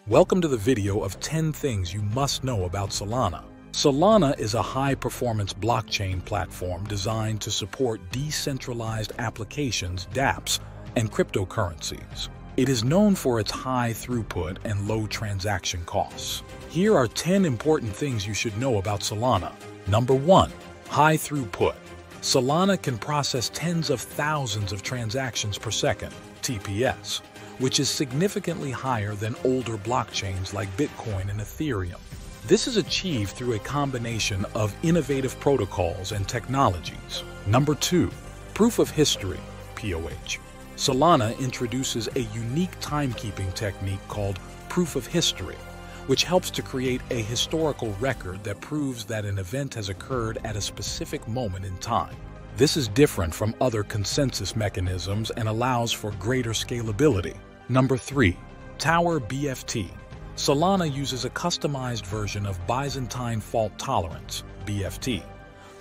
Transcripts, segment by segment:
Welcome to the video of 10 things you must know about Solana. Solana is a high-performance blockchain platform designed to support decentralized applications, dApps, and cryptocurrencies. It is known for its high throughput and low transaction costs. Here are 10 important things you should know about Solana. Number 1. High throughput. Solana can process tens of thousands of transactions per second, TPS, which is significantly higher than older blockchains like Bitcoin and Ethereum. This is achieved through a combination of innovative protocols and technologies. Number 2. Proof of history, POH. Solana introduces a unique timekeeping technique called proof of history, which helps to create a historical record that proves that an event has occurred at a specific moment in time. This is different from other consensus mechanisms and allows for greater scalability. Number 3. Tower BFT. Solana uses a customized version of Byzantine fault tolerance, BFT,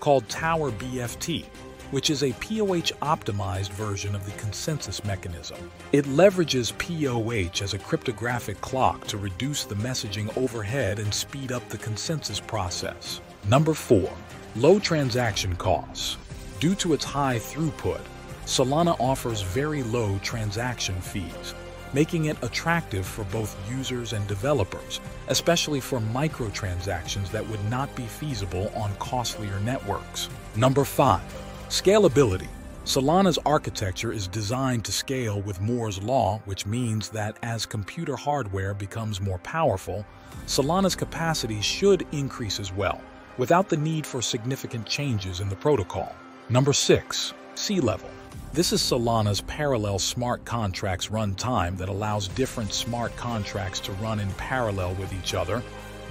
called Tower BFT, which is a POH-optimized version of the consensus mechanism. It leverages POH as a cryptographic clock to reduce the messaging overhead and speed up the consensus process. Number 4. Low transaction costs. Due to its high throughput, Solana offers very low transaction fees, making it attractive for both users and developers, especially for microtransactions that would not be feasible on costlier networks. Number 5. Scalability. Solana's architecture is designed to scale with Moore's law, which means that as computer hardware becomes more powerful, Solana's capacity should increase as well, without the need for significant changes in the protocol. Number 6. Sea level. This is Solana's parallel smart contracts runtime that allows different smart contracts to run in parallel with each other,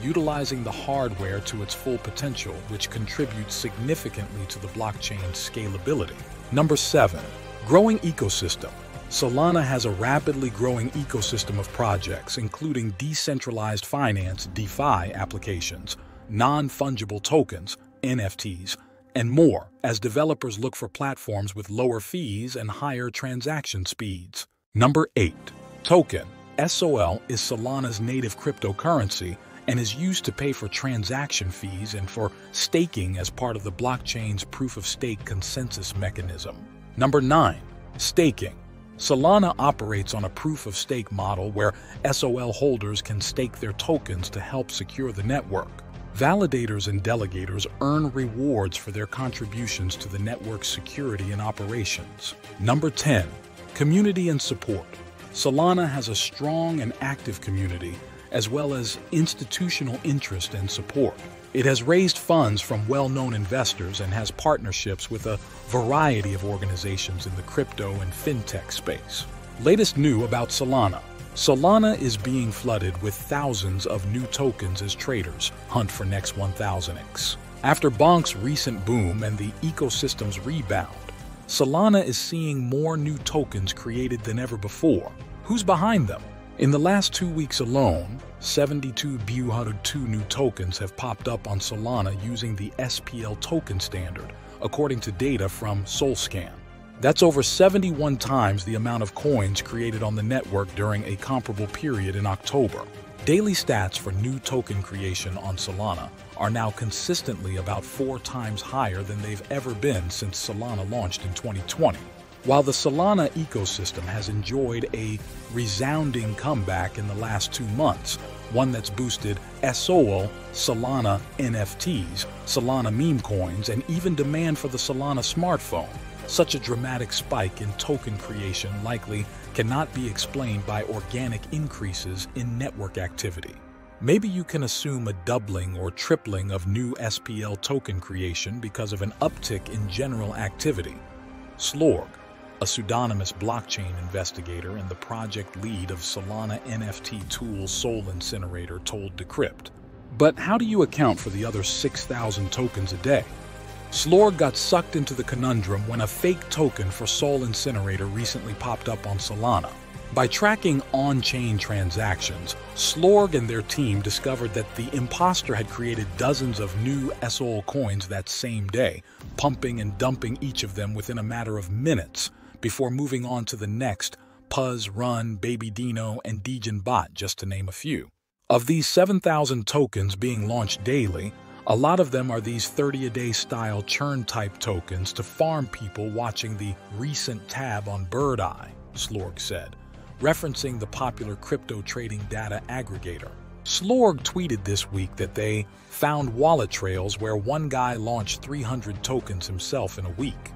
utilizing the hardware to its full potential, which contributes significantly to the blockchain's scalability. Number 7. Growing ecosystem. Solana has a rapidly growing ecosystem of projects, including decentralized finance (DeFi) applications, non-fungible tokens (NFTs), and more, as developers look for platforms with lower fees and higher transaction speeds. Number 8. Token. SOL is Solana's native cryptocurrency and is used to pay for transaction fees and for staking as part of the blockchain's proof-of-stake consensus mechanism. Number 9. Staking. Solana operates on a proof-of-stake model where SOL holders can stake their tokens to help secure the network. Validators and delegators earn rewards for their contributions to the network's security and operations. Number 10. Community and support. Solana has a strong and active community, as well as institutional interest and support. It has raised funds from well-known investors and has partnerships with a variety of organizations in the crypto and fintech space. Latest new about Solana. Solana is being flooded with thousands of new tokens as traders hunt for next 1000x. After Bonk's recent boom and the ecosystem's rebound, Solana is seeing more new tokens created than ever before. Who's behind them? In the last 2 weeks alone, 72 BU102 new tokens have popped up on Solana using the SPL token standard, according to data from Solscan. That's over 71 times the amount of coins created on the network during a comparable period in October. Daily stats for new token creation on Solana are now consistently about 4 times higher than they've ever been since Solana launched in 2020. While the Solana ecosystem has enjoyed a resounding comeback in the last 2 months, one that's boosted SOL, Solana NFTs, Solana meme coins, and even demand for the Solana smartphone, such a dramatic spike in token creation likely cannot be explained by organic increases in network activity. Maybe you can assume a doubling or tripling of new SPL token creation because of an uptick in general activity. Slorg, a pseudonymous blockchain investigator and the project lead of Solana NFT tool Soul Incinerator, told Decrypt. But how do you account for the other 6,000 tokens a day? Slorg got sucked into the conundrum when a fake token for Soul Incinerator recently popped up on Solana. By tracking on-chain transactions, Slorg and their team discovered that the imposter had created dozens of new SOL coins that same day, pumping and dumping each of them within a matter of minutes before moving on to the next, Puzz, Run, Baby Dino, and Degen Bot, just to name a few. Of these 7,000 tokens being launched daily, a lot of them are these 30-a-day style churn-type tokens to farm people watching the recent tab on Bird Eye, Slorg said, referencing the popular crypto trading data aggregator. Slorg tweeted this week that they found wallet trails where one guy launched 300 tokens himself in a week.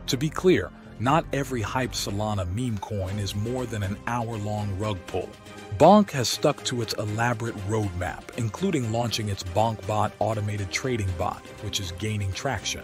To be clear, not every hyped Solana meme coin is more than an hour-long rug pull. Bonk has stuck to its elaborate roadmap, including launching its BonkBot automated trading bot, which is gaining traction.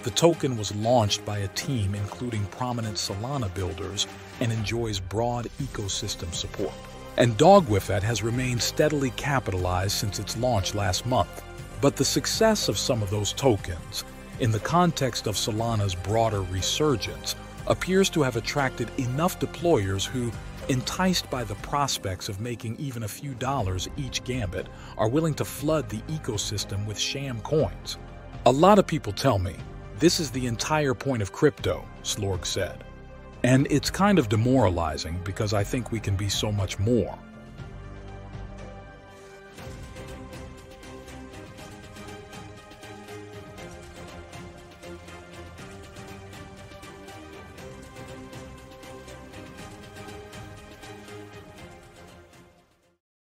The token was launched by a team including prominent Solana builders and enjoys broad ecosystem support. And Dogwifet has remained steadily capitalized since its launch last month. But the success of some of those tokens, in the context of Solana's broader resurgence, appears to have attracted enough deployers who, enticed by the prospects of making even a few dollars each gambit, are willing to flood the ecosystem with sham coins. A lot of people tell me, this is the entire point of crypto, Slorg said. And it's kind of demoralizing because I think we can be so much more.